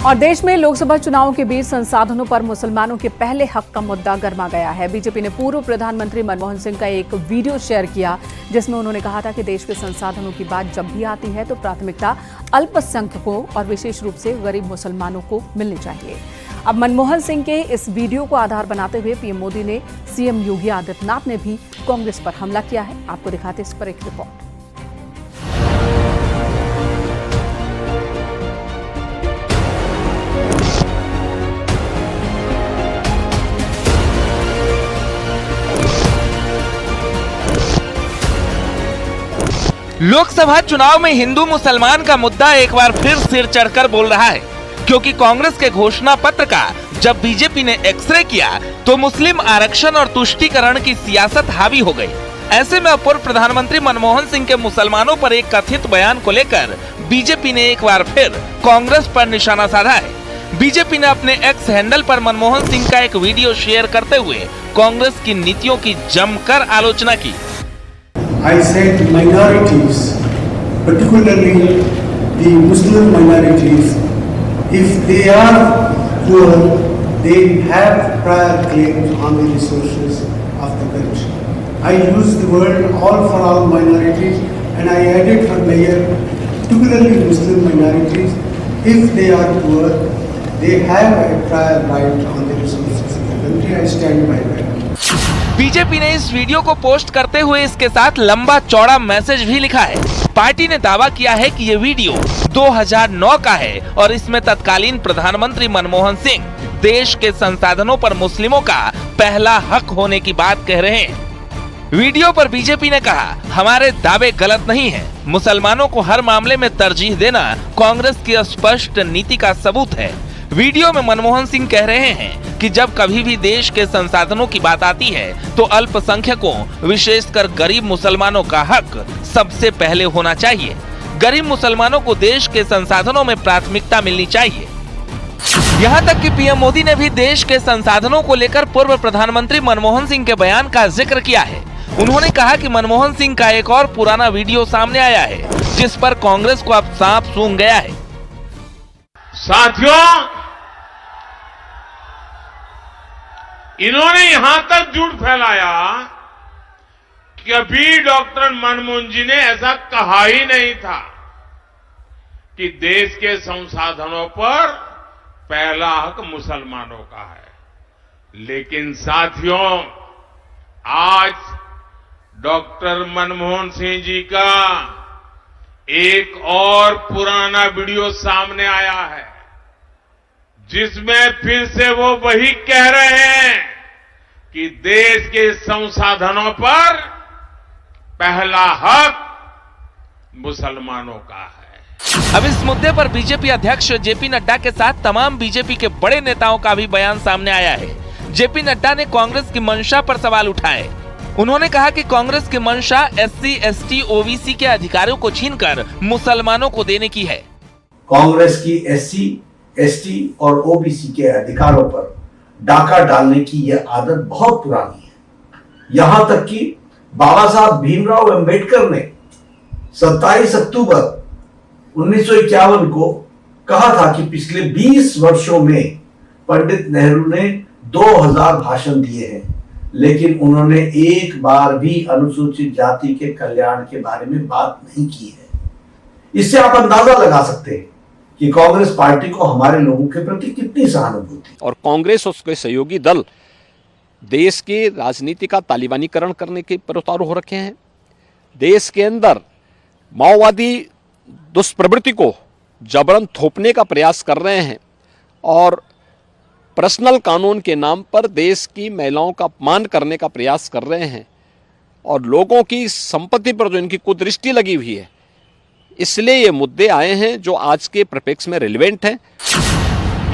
और देश में लोकसभा चुनावों के बीच संसाधनों पर मुसलमानों के पहले हक का मुद्दा गर्मा गया है। बीजेपी ने पूर्व प्रधानमंत्री मनमोहन सिंह का एक वीडियो शेयर किया जिसमें उन्होंने कहा था कि देश के संसाधनों की बात जब भी आती है तो प्राथमिकता अल्पसंख्यकों और विशेष रूप से गरीब मुसलमानों को मिलनी चाहिए। अब मनमोहन सिंह के इस वीडियो को आधार बनाते हुए पीएम मोदी ने सीएम योगी आदित्यनाथ ने भी कांग्रेस पर हमला किया है। आपको दिखाते इस पर एक रिपोर्ट। लोकसभा चुनाव में हिंदू मुसलमान का मुद्दा एक बार फिर सिर चढ़कर बोल रहा है, क्योंकि कांग्रेस के घोषणा पत्र का जब बीजेपी ने एक्सरे किया तो मुस्लिम आरक्षण और तुष्टीकरण की सियासत हावी हो गई। ऐसे में पूर्व प्रधानमंत्री मनमोहन सिंह के मुसलमानों पर एक कथित बयान को लेकर बीजेपी ने एक बार फिर कांग्रेस पर निशाना साधा है। बीजेपी ने अपने एक्स हैंडल पर मनमोहन सिंह का एक वीडियो शेयर करते हुए कांग्रेस की नीतियों की जमकर आलोचना की। I said minorities, particularly the Muslim minorities, if they are poor, they have prior claims on the resources of the country. I used the word all for all minorities and I added for mayor, particularly Muslim minorities, if they are poor, they have a prior right on the resources of the country. I stand by that. BJP ने इस video को post करते हुए इसके साथ लंबा चौड़ा message भी लिखा है। पार्टी ने दावा किया है कि ये वीडियो 2009 का है और इसमें तत्कालीन प्रधानमंत्री मनमोहन सिंह देश के संसाधनों पर मुस्लिमों का पहला हक होने की बात कह रहे हैं। वीडियो पर बीजेपी ने कहा, हमारे दावे गलत नहीं है, मुसलमानों को हर मामले में तरजीह देना कांग्रेस की स्पष्ट नीति का सबूत है। वीडियो में मनमोहन सिंह कह रहे हैं कि जब कभी भी देश के संसाधनों की बात आती है तो अल्पसंख्यकों विशेषकर गरीब मुसलमानों का हक सबसे पहले होना चाहिए। गरीब मुसलमानों को देश के संसाधनों में प्राथमिकता मिलनी चाहिए। यहाँ तक कि पीएम मोदी ने भी देश के संसाधनों को लेकर पूर्व प्रधानमंत्री मनमोहन सिंह के बयान का जिक्र किया है। उन्होंने कहा कि मनमोहन सिंह का एक और पुराना वीडियो सामने आया है जिस पर कांग्रेस को अब सांप सूंघ गया है। साथियों, इन्होंने यहां तक झूठ फैलाया कि कभी डॉक्टर मनमोहन जी ने ऐसा कहा ही नहीं था कि देश के संसाधनों पर पहला हक मुसलमानों का है। लेकिन साथियों, आज डॉक्टर मनमोहन सिंह जी का एक और पुराना वीडियो सामने आया है जिसमें फिर से वो वही कह रहे हैं कि देश के संसाधनों पर पहला हक मुसलमानों का है। अब इस मुद्दे पर बीजेपी अध्यक्ष जेपी नड्डा के साथ तमाम बीजेपी के बड़े नेताओं का भी बयान सामने आया है। जेपी नड्डा ने कांग्रेस की मंशा पर सवाल उठाए। उन्होंने कहा कि कांग्रेस की मंशा एससी, एसटी, ओबीसी के अधिकारों को छीनकर मुसलमानों को देने की है। कांग्रेस की एससी, एसटी और ओबीसी के अधिकारों पर डाका डालने की यह आदत बहुत पुरानी है। यहां तक कि बाबा साहब भीमराव अंबेडकर ने 27 अक्टूबर 1951 को कहा था कि पिछले 20 वर्षों में पंडित नेहरू ने 2000 भाषण दिए हैं, लेकिन उन्होंने एक बार भी अनुसूचित जाति के कल्याण के बारे में बात नहीं की है। इससे आप अंदाजा लगा सकते हैं कि कांग्रेस पार्टी को हमारे लोगों के प्रति कितनी सहानुभूति। और कांग्रेस और उसके सहयोगी दल देश के राजनीति का तालिबानीकरण करने के पर उतारू हो रखे हैं। देश के अंदर माओवादी दुष्प्रवृत्ति को जबरन थोपने का प्रयास कर रहे हैं और पर्सनल कानून के नाम पर देश की महिलाओं का अपमान करने का प्रयास कर रहे हैं और लोगों की संपत्ति पर जो इनकी कुदृष्टि लगी हुई है, इसलिए ये मुद्दे आए हैं जो आज के परिप्रेक्ष्य में रिलेवेंट हैं।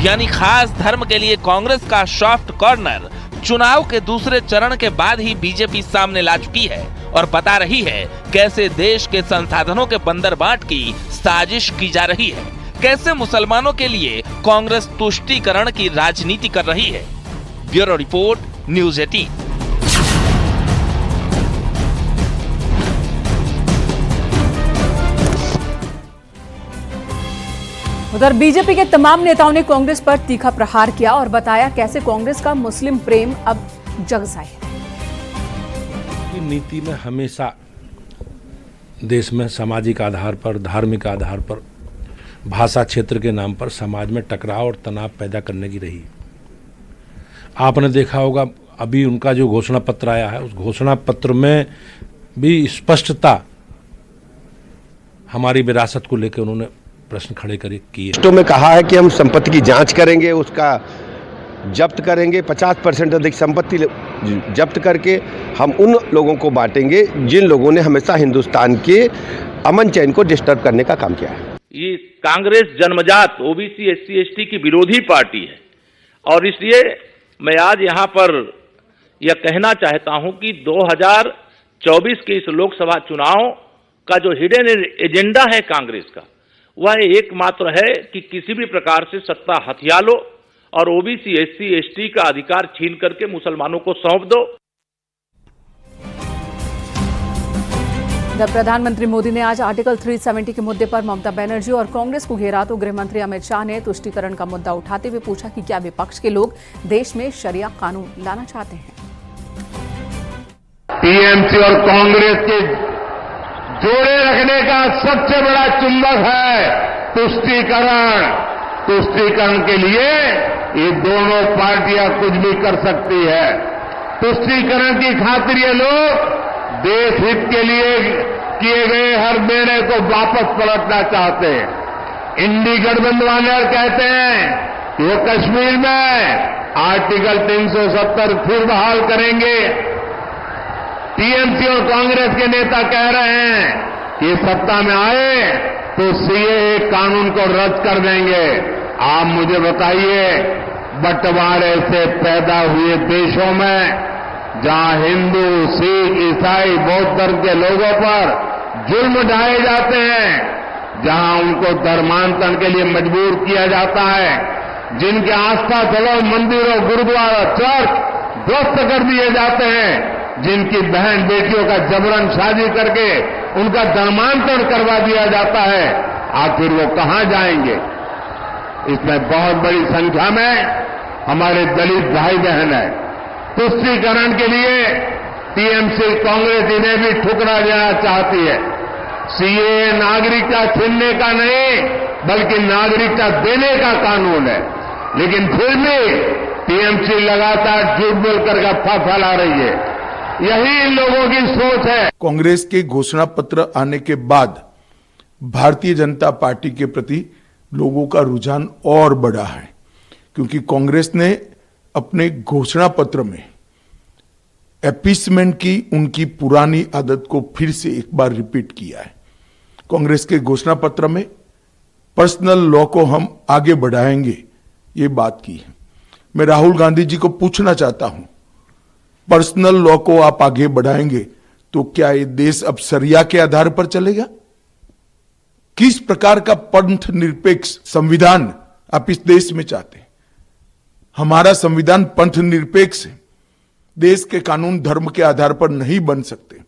यानी खास धर्म के लिए कांग्रेस का सॉफ्ट कॉर्नर चुनाव के दूसरे चरण के बाद ही बीजेपी सामने ला चुकी है और बता रही है कैसे देश के संसाधनों के बंदरबांट की साजिश की जा रही है, कैसे मुसलमानों के लिए कांग्रेस तुष्टीकरण की राजनीति कर रही है। Bureau report, news 18। उधर बीजेपी के तमाम नेताओं ने कांग्रेस पर तीखा प्रहार किया और बताया कैसे कांग्रेस का मुस्लिम प्रेम अब जग सा है। नीति में हमेशा देश में सामाजिक आधार पर, धार्मिक आधार पर, भाषा क्षेत्र के नाम पर समाज में टकराव और तनाव पैदा करने की रही। आपने देखा होगा अभी उनका जो घोषणा पत्र आया है, उस घोषणा पत्र में भी स्पष्टता हमारी विरासत को लेकर उन्होंने प्रश्न खड़े किए। तो में कहा है कि हम संपत्ति की जांच करेंगे, उसका जब्त करेंगे, 50% अधिक संपत्ति जब्त करके हम उन लोगों को बांटेंगे जिन लोगों ने हमेशा हिंदुस्तान के अमन चैन को डिस्टर्ब करने का काम किया है। ये कांग्रेस जन्मजात ओबीसी एससी एसटी की विरोधी पार्टी है और इसलिए मैं आज यहाँ पर यह कहना चाहता हूँ कि 2024 के इस लोकसभा चुनाव का जो हिडन एजेंडा है कांग्रेस का, वह एकमात्र है कि किसी भी प्रकार से सत्ता हथिया लो और ओबीसी एससी एसटी का अधिकार छीन करके मुसलमानों को सौंप दो। जब प्रधानमंत्री मोदी ने आज आर्टिकल 370 के मुद्दे पर ममता बनर्जी और कांग्रेस को घेरा तो गृह मंत्री अमित शाह ने तुष्टीकरण का मुद्दा उठाते हुए पूछा कि क्या विपक्ष के लोग देश में शरिया कानून लाना चाहते हैं। टीएमसी और कांग्रेस के जोड़े रखने का सबसे बड़ा चुंबक है तुष्टीकरण। तुष्टीकरण के लिए ये दोनों पार्टियां कुछ भी कर सकती है। तुष्टीकरण की खातिर ये लोग देश हित के लिए किए गए हर निर्णय को वापस पलटना चाहते हैं। इंडी गठबंधन वाले कहते हैं कि वो कश्मीर में आर्टिकल 370 फिर बहाल करेंगे। टीएमसी और कांग्रेस के नेता कह रहे हैं कि सत्ता में आए तो सीएए कानून को रद्द कर देंगे। आप मुझे बताइए, बंटवारे से पैदा हुए देशों में जहां हिंदू, सिख, ईसाई, बौद्ध धर्म के लोगों पर जुल्म ढाए जाते हैं, जहां उनको धर्मांतरण के लिए मजबूर किया जाता है, जिनके आस्था स्थलों, मंदिरों, गुरुद्वारा, चर्च ध्वस्त कर दिए जाते हैं, जिनकी बहन बेटियों का जबरन शादी करके उनका धर्मांतरण करवा दिया जाता है, आखिर वो कहां जाएंगे। इसमें बहुत बड़ी संख्या में हमारे दलित भाई बहन है। तुष्टीकरण के लिए टीएमसी कांग्रेस इन्हें भी ठुकरा देना चाहती है। सीएए नागरिकता छीनने का नहीं बल्कि नागरिकता देने का कानून है, लेकिन फिर भी टीएमसी लगातार झूठ बोलकर गप्पा फैला रही है। यही इन लोगों की सोच है। कांग्रेस के घोषणा पत्र आने के बाद भारतीय जनता पार्टी के प्रति लोगों का रुझान और बढ़ा है, क्योंकि कांग्रेस ने अपने घोषणा पत्र में अपीसमेंट की उनकी पुरानी आदत को फिर से एक बार रिपीट किया है। कांग्रेस के घोषणा पत्र में पर्सनल लॉ को हम आगे बढ़ाएंगे, ये बात की है। मैं राहुल गांधी जी को पूछना चाहता हूं, पर्सनल लॉ को आप आगे बढ़ाएंगे तो क्या ये देश अब शरिया के आधार पर चलेगा? किस प्रकार का पंथ निरपेक्ष संविधान आप इस देश में चाहते हैं? हमारा संविधान पंथ निरपेक्ष है। देश के कानून धर्म के आधार पर नहीं बन सकते।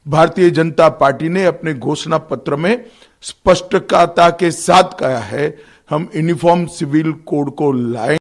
भारतीय जनता पार्टी ने अपने घोषणा पत्र में स्पष्टता के साथ कहा है, हम यूनिफॉर्म सिविल कोड को लाएंगे।